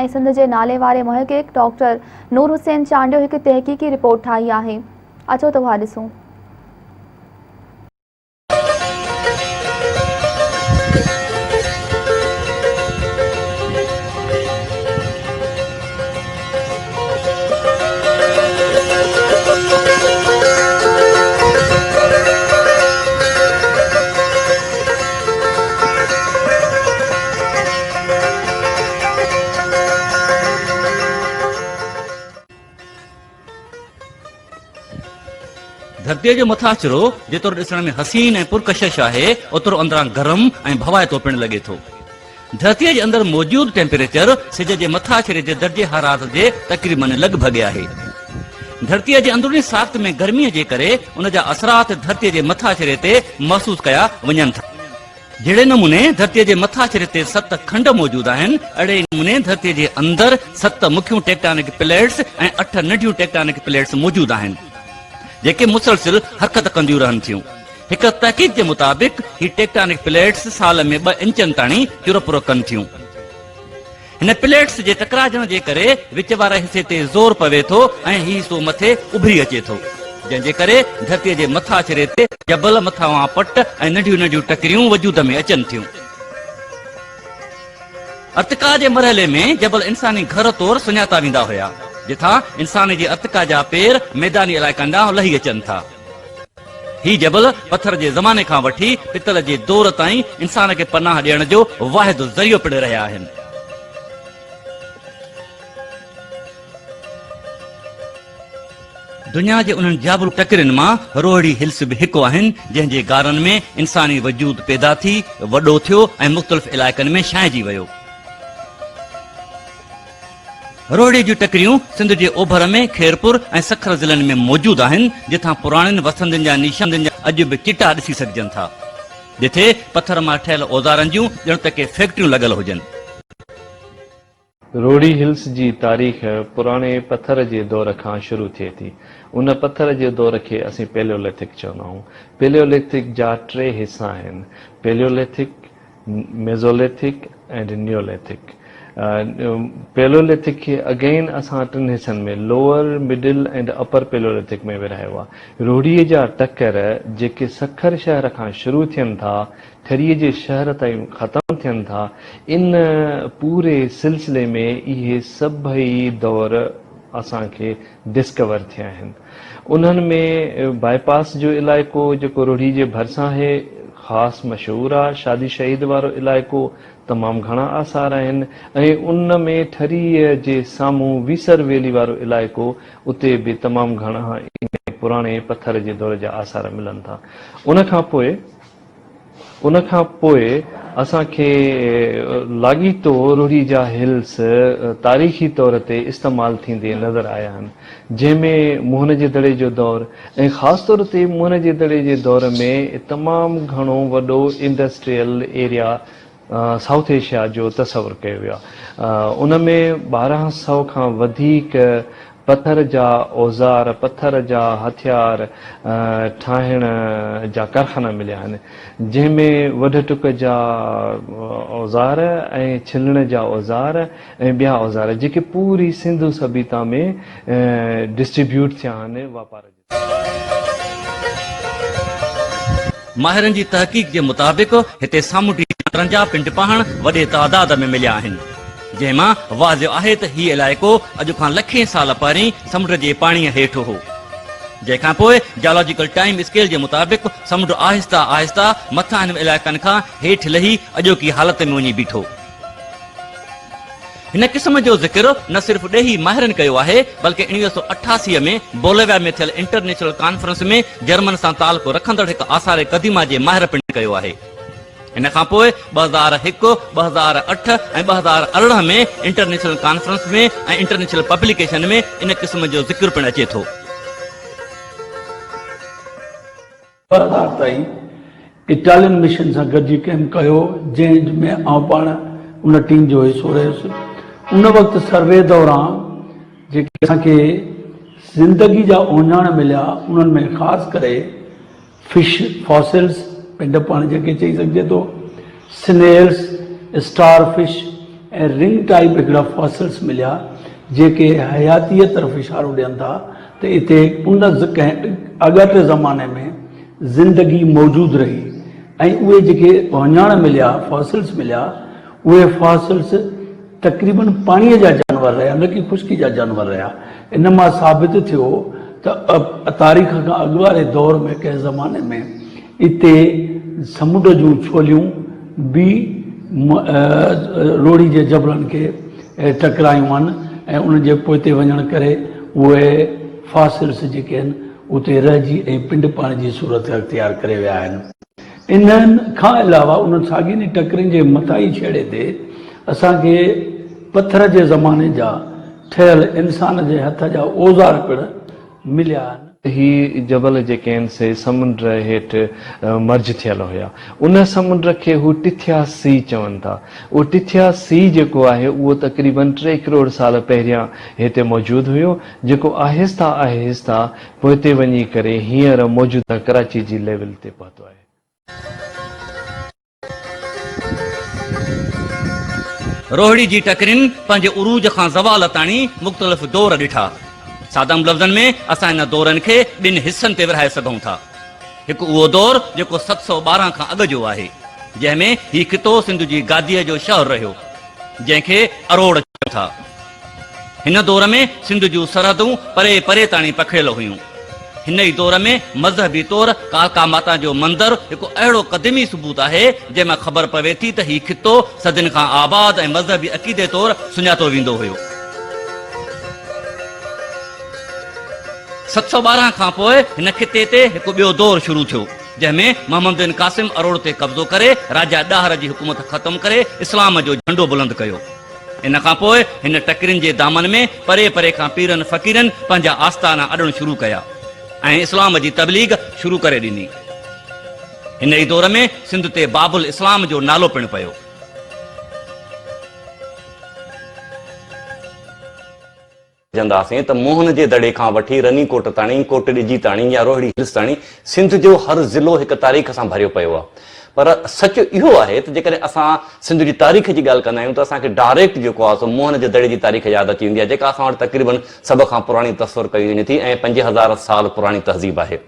सिंध के नाले वाले मुहक़िक़ डॉक्टर नूर हुसैन चांडियो एक तहक़ीक़ी रिपोर्ट ठाही है। अचो तो वह ॾिसूं। धरती जो मथाचरो जेतरो ॾिसण में हसीन ऐं पुरकशिश है ओतिरो अंदरां गरम ऐं भवाइतो पिण लगे थो। धरती के अंदर मौजूद टेम्परेचर सिज के मथाचरे के दर्जे हरारत के तकरीबन लगभग है। धरती के अंदरूनी साख्त में गर्मी के करे उन जा असरात धरती के मथाचरे ते महसूस कया वञन था। जड़े नमूने धरती के मथाचरे ते 7 खंड मौजूद हैं, अड़े नमूने धरती के अंदर 7 मुख्य टेक्टोनिक प्लेट्स और 8 नंढियूं टेक्टोनिक प्लेट्स मौजूद हैं जेके मुसलसिल हरकत कंदियूं रहन थियूं। एक तहकीक के मुताबिक ही टेक्टोनिक प्लेट्स साल में 2 इंचन ताणी चुरपुरो कन थियूं। इन प्लेट्स के टकराजण के करे विच वारे हिस्से ते जोर पवे थो ऐं ही हिस्सो मथे उभरी अचे थो, जंहिंजे करे धरती के मथाचरे ते जबल मथावां पट ऐं नंढियूं नंढियूं टकरियूं वजूद में अचन थियूं। अर्तिका के मरहले में जबल इंसानी घर तौर सुञाता वेंदा हुया, जिथा इंसान के अर्तिका जा पेर मैदानी इलाइका ॾांहुं लही अचन था। ही जबल पत्थर के जमाने का वठी पितल के दौर ताईं इंसान के पनाह ॾियण जो वाहिद ज़रियो पिण रहिया आहिनि। दुनिया के उन जाबुल टकरिन मां रोहड़ी हिल्स भी हिकु आहिनि, जंहिंजे गारन में इंसानी वजूद पैदा थी वॾो थियो ऐं मुख़्तलिफ़ इलाइक़नि में छाइजी वियो। रोहड़ी जूं टकरियूं सिंध के ओभर में खेरपुर ऐं सखर ज़िलनि में मौजूद आहिनि, जिथां पुराणनि वसंदनि जा निशान अॼु बि चिटा ॾिसी सघजनि था, जिथे पत्थर मां ठहियल औज़ारनि जूं ॼण त के फैक्ट्रियूं लॻल हुजनि। रोहड़ी हिल्स की तारीख़ पुराने पत्थर के दौर का शुरू थिए थी। उन पत्थर के दौर के असीं पैलियोलिथिक चवंदा आहियूं। पैलियोलिथिक जा 3 हिस्सा आहिनि: पैलियोलिथिक, मेज़ोलिथिक एंड नियोलिथिक। पैलियोलिथिक के अगेन असां 3 हिस्सनि में lower, middle and upper Palaeolithic में विरहायो आहे। रोहड़ीअ जा टकर जेके सखर शहर का शुरू थियनि था, ठरीअ जे शहर ताईं ख़त्म थियनि था, इन पूरे सिलसिले में इहे सभई दौर असांखे डिस्कवर थिया आहिनि। उन्हनि में बाईपास जो इलाइक़ो जेको रोहड़ी जे भरिसां आहे ख़ासि मशहूरु आहे। शादी शहीद वारो इलाइक़ो तमामु घणा आसार आहिनि ऐं उन में ठरीअ जे साम्हूं वीसर वेली वारो इलाइक़ो, उते बि तमामु घणा पुराणे पत्थर जे दौर जा आसार मिलनि था। उन खां पोइ असांखे लाॻीतो रोहड़ी जा हिल्स तारीख़ी तौर ते इस्तेमालु थींदे नज़र आया आहिनि, जंहिंमें मोहन जे दड़े जो दौर ऐं ख़ासि तौर ते मोहन जे दड़े जे दौर में तमामु घणो वॾो इंडस्ट्रियल एरिया साउथ एशिया जो तसवुरु कयो वियो आहे। उन में 1200 खां वधीक पत्थर जा औज़ार, पत्थर जा हथियार ठाहिण जा कारखाना मिलिया आहिनि, जंहिंमें वढ टुक जा औज़ार ऐं छिलण जा औज़ार ऐं ॿिया औज़ार जेके पूरी सिंधु सभ्यता में डिस्ट्रीब्यूट थिया आहिनि वापार जे। माहिरनि जी तहक़ीक़ के मुताबिक हिते सामुंडी जा पिंड पहाड़ वॾे तादाद में मिलिया आहिनि, जंहिंमां वाज़िह आहे त हीउ इलाइक़ो अॼु खां लखें साल पहिरीं समुंड जे पाणीअ हेठि हो। जंहिंखां पोइ जियोलॉजिकल टाइम स्केल के मुताबिक समुंड आहिस्ता आहिस्ता मथां हिन इलाइक़नि खां हेठि लही अॼोकी हालत में वञी बीठो। हिन क़िस्म जो ज़िक्र न सिर्फ़ ॾेही माहिरनि कयो आहे, बल्कि 1988 में बोलिविया में थियल इंटरनेशनल कॉन्फ्रेंस में जर्मन सां ताल्लुक़ रखंदड़ हिकु आसार क़दीमा जे माहिर पिण कयो आहे। इन खां पोइ 2001, 2008 ऐं 2018 में इंटरनेशनल कॉन्फ्रेंस में ऐं इंटरनेशनल पब्लिकेशन में इन क़िस्म जो ज़िक्र पिण अचे थो। 2000 ताईं इटालियन मिशन सां गॾिजी कैम्प कयो, जंहिंमें आउं पाण उन टीम जो हिसो रहियुसि। उन वक़्तु सर्वे दौरान जेके असांखे ज़िंदगी जा ओञाण मिलिया, उन्हनि में ख़ासि करे फिश फॉसिल्स, पिंड पाण जेके चई सघिजे थो, स्नेल्स, स्टार फिश, ऐं रिंग टाइप हिकिड़ा फॉसिल्स मिलिया जेके हयातीअ तरफ़ इशारो ॾियनि था त हिते उन कंहिं अॻिते ज़माने में ज़िंदगी मौजूदु रही ऐं उहे जेके वञाण मिलिया फॉसिल्स मिलिया उहे फॉसिल्स तक़रीबन पाणीअ जा जानवर रहिया न कि ख़ुश्की जा जानवर रहिया। इन मां साबित थियो त तारीख़ खां अॻु वारे दौर में कंहिं ज़माने में हिते समुंड जूं छोलियूं बि रोड़ी जे जबलनि खे टकरायूं आहिनि ऐं उन जे पोइते वञण करे उहे फासिल्स जेके आहिनि उते रहिजी ऐं पिंड पाणी जी सूरत अख़्तियार करे विया आहिनि। इन्हनि खां अलावा उन साॻियुनि टकरियुनि जे मथाई छेड़े ते असांखे पत्थर जे ज़माने जा ठहियल इंसान जे हथ जा औज़ार पिणु मिलिया आहिनि। ही जबल जेके आहिनि से समुंड हेठि मर्ज थियल हुया। उन समुंड खे हू टिथिया सी चवनि था। उहो टिथिया सी जेको आहे उहो तक़रीबन 3 करोड़ साल पहिरियां हिते मौजूदु हुयो, जेको आहिस्ता आहिस्ता पोइते वञी करे हींअर मौजूदा कराची जी लेवल ते पहुतो आहे। रोहिड़ी जी टकरिन पंहिंजे उरूज खां ज़वाल ताणी मुख़्तलिफ़ दौर ॾिठा। सादम लफ़्ज़नि में असां इन दौरनि खे 2 हिस्सनि ते विरहाए सघूं था। हिकु उहो दौर जेको 712 खां अॻु जो आहे, जंहिंमें हीउ खितो सिंध जी गादीअ जो शहर रहियो, जंहिंखे अरोड़ चऊं था। हिन दौर में सिंध जूं सरहदूं परे परे ताणी पखिड़ियल हुयूं। हिन ई दौर में मज़हबी तौर कालका माता जो मंदरु हिकु अहिड़ो क़दीमी सबूत आहे जंहिंमां ख़बर पवे थी त हीउ खितो सदियुनि खां आबाद ऐं मज़हबी अक़ीदे तौर सुञातो वेंदो हुयो। 712 खां पोइ हिन खिते ते हिकु ॿियो दौर शुरू थियो, जंहिंमें मोहम्मद बिन कासिम अरोड़ ते कब्ज़ो करे राजा ॾाहर जी हुकूमत ख़तमु करे इस्लाम जो झंडो बुलंद कयो। इन खां पोइ हिन टकरियुनि जे दामन में परे परे खां पीरनि फ़क़ीरनि पंहिंजा आस्थाना अॾणु शुरू कया ऐं इस्लाम जी तबलीग शुरू करे ॾिनी। हिन ई दौर में सिंध ते बाबुल इस्लाम जो नालो पिणु पियो। चवंदासीं त मोहन जे दड़े खां वठी रनीकोट ताणी, कोट ॾिजी ताणी या रोहिड़ी हिल्स ताणी सिंध जो हर ज़िलो हिकु तारीख़ सां भरियो पियो आहे। पर सच इहो आहे त जेकॾहिं असां सिंध जी तारीख़ जी ॻाल्हि कंदा आहियूं त असांखे डायरेक्ट जेको आहे सो मोहन जे दड़े जी तारीख़ यादि अची वेंदी आहे, जेका असां वटि तक़रीबन सभ खां पुराणी तस्वर कई वञे थी ऐं 5000 साल पुराणी तहज़ीब आहे।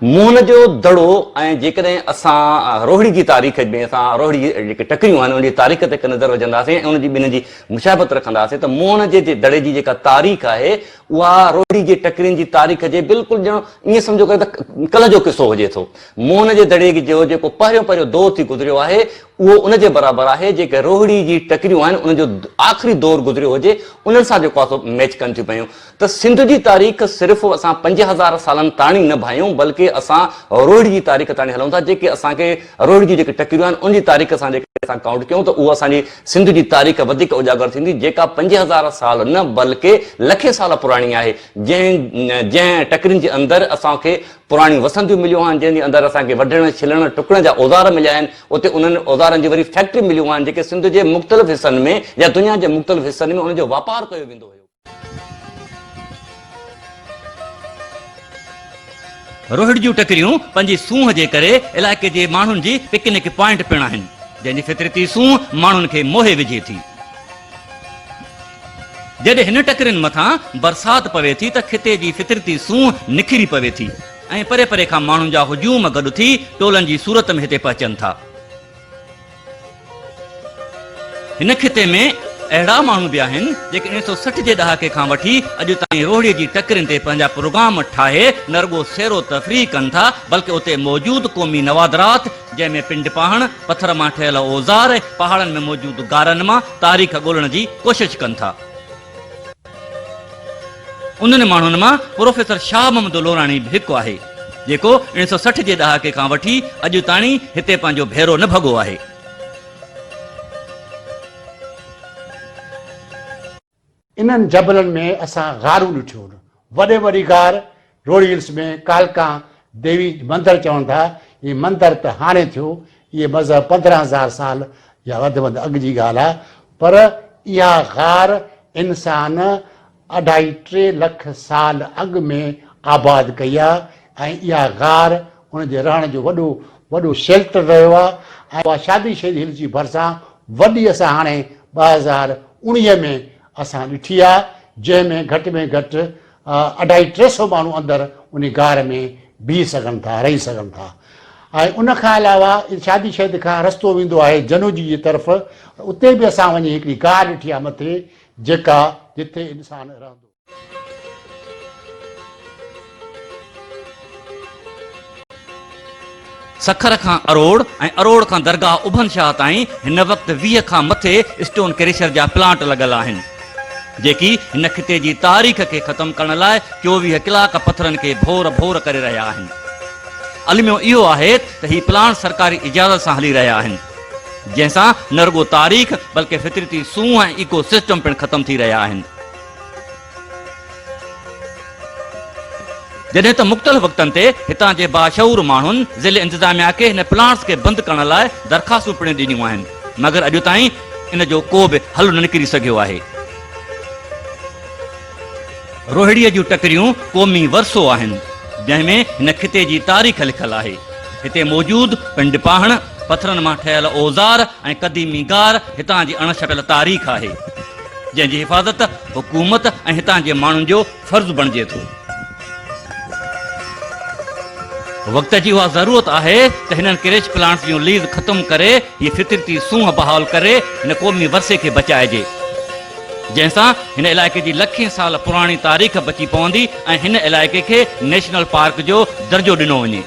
मोहन जो दड़ो ऐं जेकॾहिं असां रोहिड़ी जी तारीख़ में असां रोहिड़ी जेके टकरियूं आहिनि उन जी तारीख़ ते नज़र विझंदासीं ऐं उनजी ॿिन्हिनि जी मुशाबत रखंदासीं त मोहन जे दड़े जी जेका तारीख़ आहे उहा रोहिड़ी जे टकरियुनि जी तारीख़ जे बिल्कुलु ॼणो ईअं सम्झो करे त कल्ह जो किसो हुजे थो। मोहन जे दड़े जो जेको पहिरियों दौर थी गुज़रियो आहे उहो उन जे बराबरि आहे जेके रोहिड़ी जी टकरियूं आहिनि उनजो आख़िरी दौर गुज़रियो हुजे उन्हनि सां जेको आहे मैच कनि थियूं पयूं। त सिंध जी तारीख़ सिर्फ़ु असां 5000 सालनि ताणी न भायूं, बल्कि असां रोहिड़ी जी तारीख़ ताणी हलूं था। जेके असांखे रोहिड़ी जी जेके टकरियूं आहिनि उन जी तारीख़ सां जेके असां काउंट कयूं त उहा असांजी सिंध जी तारीख़ वधीक उजागर थींदी, जेका 5000 साल न बल्कि लखे साल पुराणी आहे। जंहिं टकरियुनि जे अंदरि असांखे पुराणी वसंतियूं मिलियूं आहिनि, जंहिंजे अंदरि असांखे वढण छिलण टुकड़ण जा औज़ार मिलिया आहिनि, उते उन्हनि औज़ारनि जी वरी फैक्ट्री मिलियूं आहिनि जेके सिंध जे मुख़्तलिफ़ हिसनि में या दुनिया जे मुख़्तलिफ़ हिसनि में उनजो वापारु कयो वेंदो हुयो। रोहिड़ी जूं टकरियूं पंहिंजी सूंह जे करे इलाइक़े जे माण्हुनि जी पिकनिक पॉइंट पिणु आहिनि, जंहिंजी फितरती सूंह माण्हुनि खे मोहे विझे थी। जॾहिं हिन टकरियुनि मथां बरसाति पवे थी त खिते जी फितरती सूंह निखिरी पवे थी ऐं परे परे खां माण्हुनि जा हुजूम गॾु थी टोलनि जी सूरत में हिते पहुचनि था। हिन खिते में अहिड़ा माण्हू बि आहिनि जेके 1960 जे ॾहाके खां वठी अॼु ताईं रोहिड़ीअ जी टकरियुनि ते पंहिंजा प्रोग्राम ठाहे न रुॻो सैरो तफ़रीह कनि था, बल्कि उते मौजूदु क़ौमी नवादरात जंहिंमें पिंड पहाड़, पथर मां ठहियल औज़ार, पहाड़नि में मौजूदु गारनि मां तारीख़ ॻोल्हण जी कोशिशि कनि था। उन्हनि माण्हुनि मां प्रोफेसर शाह मोहम्मद लोराणी बि हिकु आहे, जेको 1960 जे ॾहाके खां वठी अॼु ताणी हिते पंहिंजो भेरो न भॻो आहे। इन्हनि जबलनि में असां गारूं ॾिठियूं, वॾे वॾी गार रोहिड़ी हिल्स में कालका देवी मंदरु चवनि था। इहे मंदरु त हाणे थियो, इहे मज़हब 15000 साल या वधि अॻु जी ॻाल्हि आहे, पर इहा गार इंसान 2.5-3 लख साल अॻु में आबाद कई आहे ऐं इहा गार उनजे रहण जो वॾो शेल्टर रहियो आहे ऐं उहा शादी हिल जी भरिसां वॾी असां हाणे 2019 में असां ॾिठी आहे, जंहिंमें घटि में घटि 250-300 माण्हू अंदरि उन गार में बीह सघनि था, रही सघनि था। ऐं उन खां अलावा शादी शहद खां रस्तो वेंदो आहे जनूजी जी तरफ़, उते बि असां वञी हिकिड़ी गार ॾिठी आहे मथे, जेका जिथे इंसान रहंदो। सखर खां अरोड़ ऐं अरोड़ खां दरगाह उभन शाह ताईं हिन वक़्तु 20 खां मथे स्टोन क्रेशर जा प्लांट लॻल आहिनि, जेकी हिन खिते जी तारीख़ खे ख़तमु करण लाइ 24 कलाक पथरनि खे भोर भोर करे रहिया आहिनि। अलमियो इहो आहे त ही प्लांट सरकारी इजाज़त सां हली रहिया आहिनि, जंहिंसां न रुॻो तारीख़ बल्कि फितरती सूंह ऐं इको सिस्टम पिणु ख़तमु थी रहिया आहिनि। जॾहिं त मुख़्तलिफ़ वक़्तनि ते हितां जे बाशऊर माण्हुनि ज़िले इंतिज़ामिया खे हिन प्लांट्स खे बंदि करण लाइ दरख़्वास्तूं पिणु ॾिनियूं आहिनि, मगर अॼु ताईं इन जो को बि हल न निकिरी सघियो आहे। रोहिड़ीअ जूं टकरियूं क़ौमी वरसो आहिनि, जंहिंमें हिन खिते जी तारीख़ लिखियलु आहे। हिते मौजूदु पिंड पाहण, पथरनि मां ठहियल औज़ार ऐं क़दीमी गार हितां जी अणछपियल तारीख़ आहे, जंहिंजी हिफ़ाज़त हुकूमत ऐं हितां जे माण्हुनि जो फ़र्ज़ु बणिजे थो। वक़्त जी उहा ज़रूरत आहे त हिननि क्रेश प्लांट्स जूं लीज़ ख़तमु करे हीअ फितरती सूंह बहाल करे हिन क़ौमी वरसे खे बचाइजे, जंहिंसां हिन इलाइक़े जी लखें साल पुराणी तारीख़ बची पवंदी ऐं हिन इलाइक़े खे नेशनल पार्क जो दर्जो ॾिनो वञे।